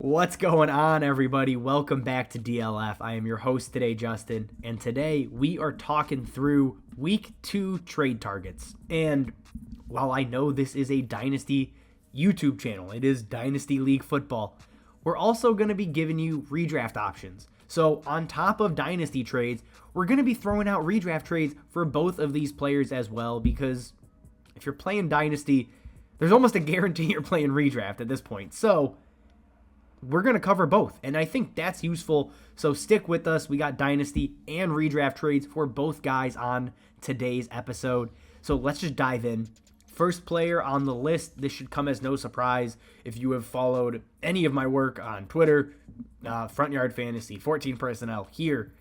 What's going on, everybody? Welcome back to DLF. I am your host today, Justin, and today we are talking through Week 2 trade targets. And while I know this is a Dynasty YouTube channel, it is Dynasty League Football, we're also going to be giving you redraft options. So on top of Dynasty trades, we're going to be throwing out redraft trades for both of these players as well, because if you're playing Dynasty, there's almost a guarantee you're playing redraft at this point. So we're going to cover both, and I think that's useful. So stick with us. We got Dynasty and redraft trades for both guys on today's episode. So let's just dive in. First player on the list, this should come as no surprise if you have followed any of my work on Twitter, Front Yard Fantasy, 14 Personnel here.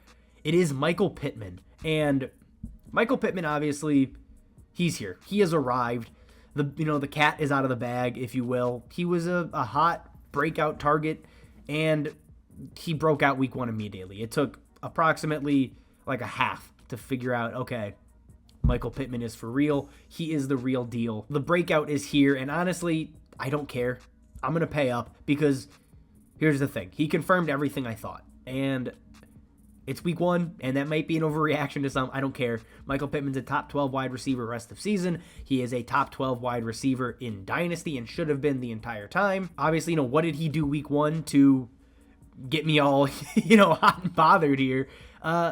It is Michael Pittman. And Michael Pittman, obviously, he's here. He has arrived. The cat is out of the bag, if you will. He was a hot breakout target, and he broke out week 1 immediately. It took approximately like a half to figure out, okay, Michael Pittman is for real. He is the real deal. The breakout is here, and honestly, I don't care. I'm going to pay up because here's the thing. He confirmed everything I thought, and it's week 1, and that might be an overreaction to some. I don't care. Michael Pittman's a top 12 wide receiver rest of season. He is a top 12 wide receiver in Dynasty and should have been the entire time. Obviously, what did he do week 1 to get me all, hot and bothered here?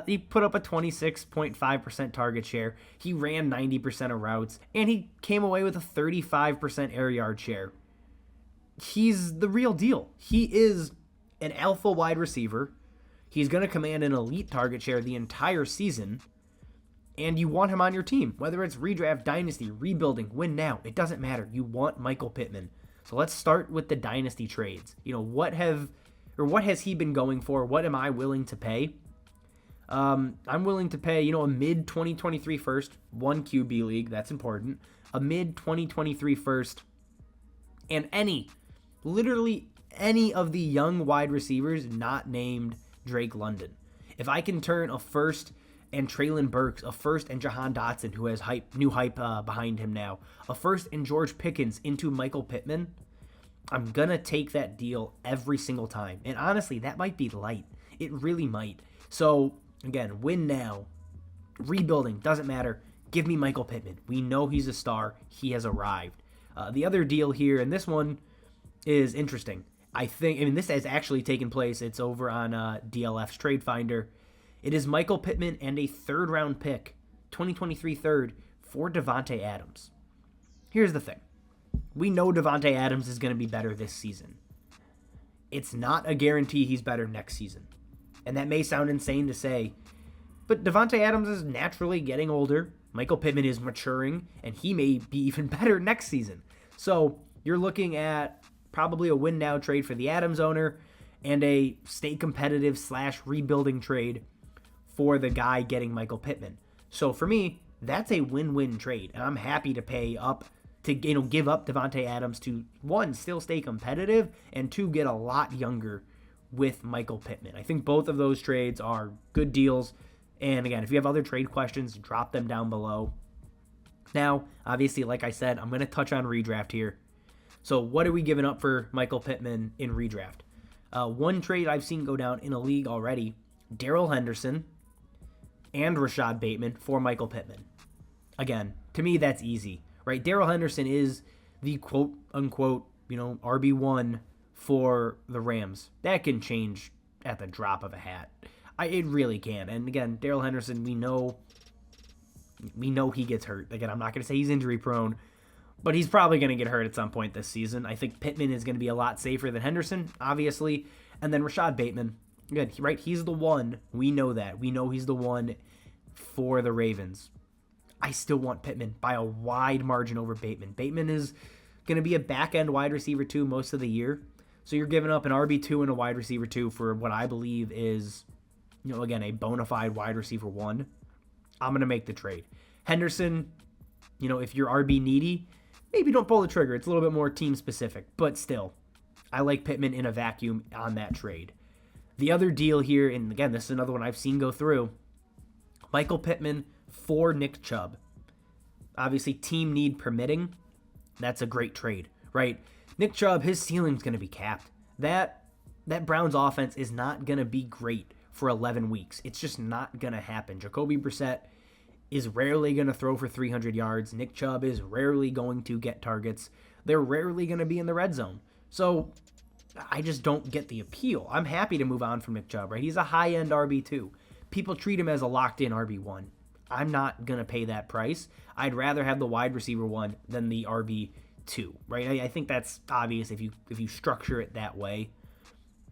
He put up a 26.5% target share. He ran 90% of routes, and he came away with a 35% air yard share. He's the real deal. He is an alpha wide receiver. He's going to command an elite target share the entire season, and you want him on your team. Whether it's redraft, dynasty, rebuilding, win now, it doesn't matter. You want Michael Pittman. So let's start with the dynasty trades. What has he been going for? What am I willing to pay? I'm willing to pay, a mid-2023 first, 1 QB league, that's important, a mid-2023 first, and literally any of the young wide receivers not named Drake London. If I can turn a first and Treylon Burks, a first and Jahan Dotson, who has new hype behind him now, a first and George Pickens into Michael Pittman, I'm going to take that deal every single time. And honestly, that might be light. It really might. So, again, win now. Rebuilding, doesn't matter. Give me Michael Pittman. We know he's a star. He has arrived. The other deal here, and this one is interesting. This has actually taken place. It's over on DLF's Trade Finder. It is Michael Pittman and a third-round pick, 2023 third, for Davante Adams. Here's the thing. We know Davante Adams is going to be better this season. It's not a guarantee he's better next season. And that may sound insane to say, but Davante Adams is naturally getting older. Michael Pittman is maturing, and he may be even better next season. So you're looking at probably a win now trade for the Adams owner and a stay competitive / rebuilding trade for the guy getting Michael Pittman. So for me, that's a win-win trade, and I'm happy to pay up to give up Davante Adams to, 1, still stay competitive, and 2, get a lot younger with Michael Pittman. I think both of those trades are good deals. And again, if you have other trade questions, drop them down below. Now, obviously, like I said, I'm going to touch on redraft here. So what are we giving up for Michael Pittman in redraft? One trade I've seen go down in a league already, Darrell Henderson and Rashad Bateman for Michael Pittman. Again, to me, that's easy, right? Darrell Henderson is the quote-unquote, RB1 for the Rams. That can change at the drop of a hat. It really can. And again, Darrell Henderson, we know he gets hurt. Again, I'm not going to say he's injury prone, but he's probably going to get hurt at some point this season. I think Pittman is going to be a lot safer than Henderson, obviously. And then Rashad Bateman, again, right? He's the one. We know that. We know he's the one for the Ravens. I still want Pittman by a wide margin over Bateman. Bateman is going to be a back-end wide receiver 2 most of the year. So you're giving up an RB2 and a wide receiver 2 for what I believe is, again, a bona fide wide receiver 1. I'm going to make the trade. Henderson, if you're RB needy, maybe don't pull the trigger. It's a little bit more team specific, but still, I like Pittman in a vacuum on that trade. The other deal here, and again, this is another one I've seen go through, Michael Pittman for Nick Chubb. Obviously, team need permitting, that's a great trade, right? Nick Chubb, his ceiling's going to be capped. That that Browns offense is not going to be great for 11 weeks. It's just not going to happen. Jacoby Brissett is rarely going to throw for 300 yards. Nick Chubb is rarely going to get targets. They're rarely going to be in the red zone. So I just don't get the appeal. I'm happy to move on from Nick Chubb, right? He's a high-end RB2. People treat him as a locked-in RB1. I'm not going to pay that price. I'd rather have the wide receiver one than the RB2, right? I think that's obvious if you structure it that way.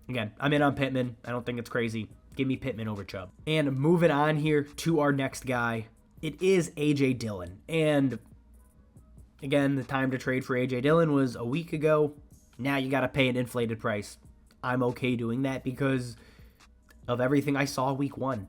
Again, I'm in on Pittman. I don't think it's crazy. Give me Pittman over Chubb. And moving on here to our next guy, it is A.J. Dillon. And again, the time to trade for A.J. Dillon was a week ago. Now you got to pay an inflated price. I'm okay doing that because of everything I saw week 1.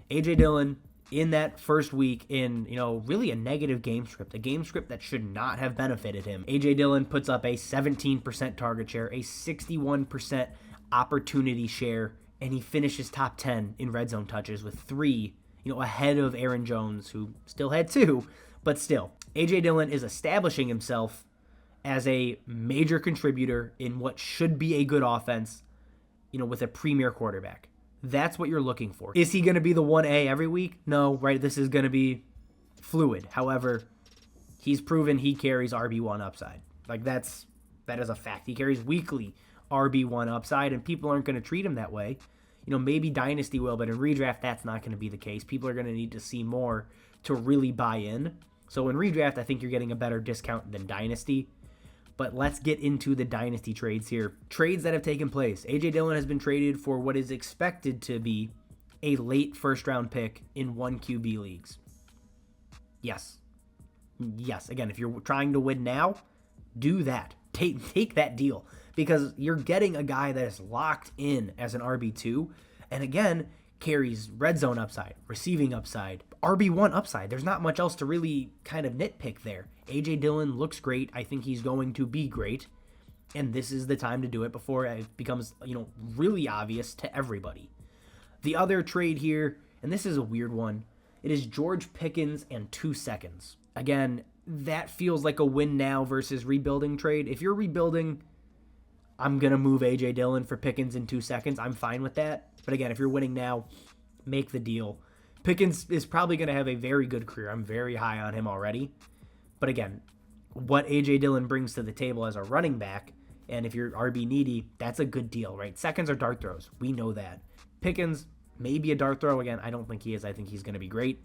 A.J. Dillon in that first week in, really a negative game script, a game script that should not have benefited him. A.J. Dillon puts up a 17% target share, a 61% opportunity share, and he finishes top 10 in red zone touches with 3, ahead of Aaron Jones, who still had 2, but still. A.J. Dillon is establishing himself as a major contributor in what should be a good offense, with a premier quarterback. That's what you're looking for. Is he going to be the 1A every week? No, right? This is going to be fluid. However, he's proven he carries RB1 upside. That is a fact. He carries weekly RB1 upside, and people aren't going to treat him that way. Maybe Dynasty will, but in redraft, that's not going to be the case. People are going to need to see more to really buy in. So in redraft, I think you're getting a better discount than Dynasty. But let's get into the Dynasty trades here. Trades that have taken place. A.J. Dillon has been traded for what is expected to be a late first-round pick in 1 QB leagues. Yes. Again, if you're trying to win now, do that. Take that deal. Because you're getting a guy that is locked in as an RB2, and again, carries red zone upside, receiving upside, RB1 upside. There's not much else to really kind of nitpick there. A.J. Dillon looks great. I think he's going to be great, and this is the time to do it before it becomes, really obvious to everybody. The other trade here, and this is a weird one, it is George Pickens and 2 seconds. Again, that feels like a win now versus rebuilding trade. If you're rebuilding, I'm going to move A.J. Dillon for Pickens in 2 seconds. I'm fine with that. But again, if you're winning now, make the deal. Pickens is probably going to have a very good career. I'm very high on him already. But again, what A.J. Dillon brings to the table as a running back, and if you're RB needy, that's a good deal, right? Seconds are dart throws. We know that. Pickens, maybe a dart throw. Again, I don't think he is. I think he's going to be great.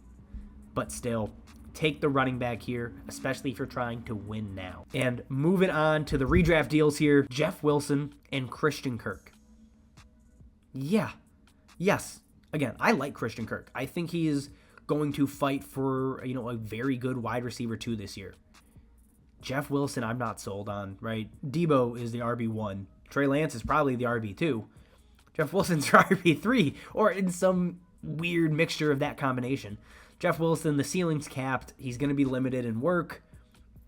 But still, take the running back here, especially if you're trying to win now. And moving on to the redraft deals here, Jeff Wilson and Christian Kirk. Yes. Again, I like Christian Kirk. I think he is going to fight for, a very good wide receiver 2 this year. Jeff Wilson, I'm not sold on, right? Debo is the RB1. Trey Lance is probably the RB2. Jeff Wilson's your RB3, or in some weird mixture of that combination. Jeff Wilson, the ceiling's capped. He's going to be limited in work.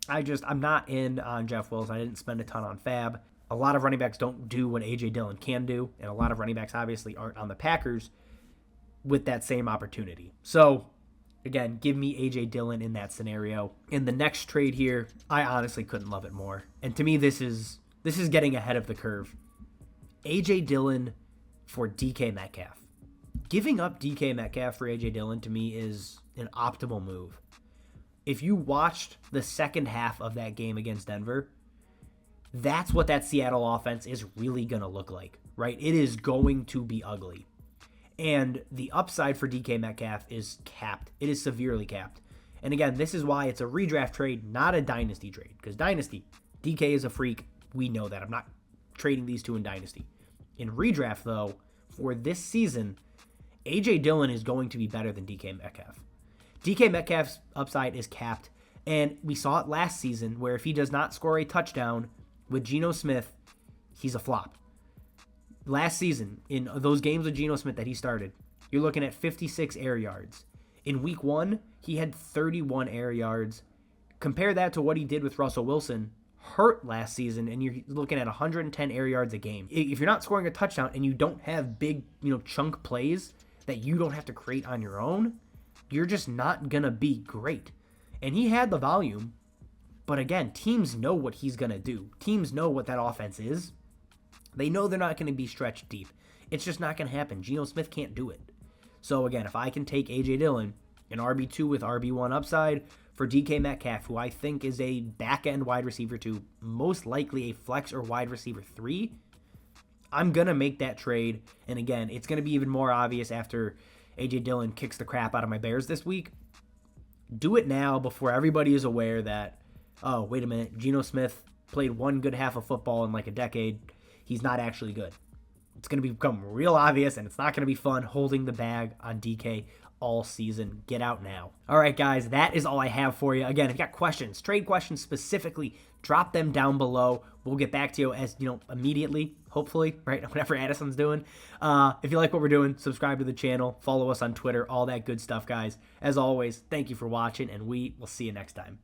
I'm not in on Jeff Wilson. I didn't spend a ton on Fab. A lot of running backs don't do what A.J. Dillon can do, and a lot of running backs obviously aren't on the Packers with that same opportunity. So, again, give me A.J. Dillon in that scenario. In the next trade here, I honestly couldn't love it more. And to me, this is getting ahead of the curve. A.J. Dillon for DK Metcalf. Giving up DK Metcalf for A.J. Dillon to me is an optimal move. If you watched the second half of that game against Denver, that's what that Seattle offense is really going to look like, right? It is going to be ugly. And the upside for DK Metcalf is capped. It is severely capped. And again, this is why it's a redraft trade, not a dynasty trade. Because dynasty, DK is a freak. We know that. I'm not trading these two in dynasty. In redraft, though, for this season, A.J. Dillon is going to be better than DK Metcalf. DK Metcalf's upside is capped, and we saw it last season where if he does not score a touchdown with Geno Smith, he's a flop. Last season, in those games with Geno Smith that he started, you're looking at 56 air yards. In week 1, he had 31 air yards. Compare that to what he did with Russell Wilson, hurt last season, and you're looking at 110 air yards a game. If you're not scoring a touchdown and you don't have big, chunk plays that you don't have to create on your own, you're just not going to be great. And he had the volume, but again, teams know what he's going to do. Teams know what that offense is. They know they're not going to be stretched deep. It's just not going to happen. Geno Smith can't do it. So again, if I can take A.J. Dillon, an RB2 with RB1 upside for DK Metcalf, who I think is a back-end wide receiver 2, most likely a flex or wide receiver 3, I'm going to make that trade. And again, it's going to be even more obvious after A.J. Dillon kicks the crap out of my Bears this week. Do it now before everybody is aware that, oh, wait a minute, Geno Smith played one good half of football in like a decade. He's not actually good. It's going to become real obvious, and it's not going to be fun holding the bag on DK all season. Get out now. All right, guys, that is all I have for you. Again, if you got questions, trade questions specifically, drop them down below. We'll get back to you immediately, hopefully, right? Whatever Addison's doing. If you like what we're doing, subscribe to the channel, follow us on Twitter, all that good stuff, guys. As always, thank you for watching, and we will see you next time.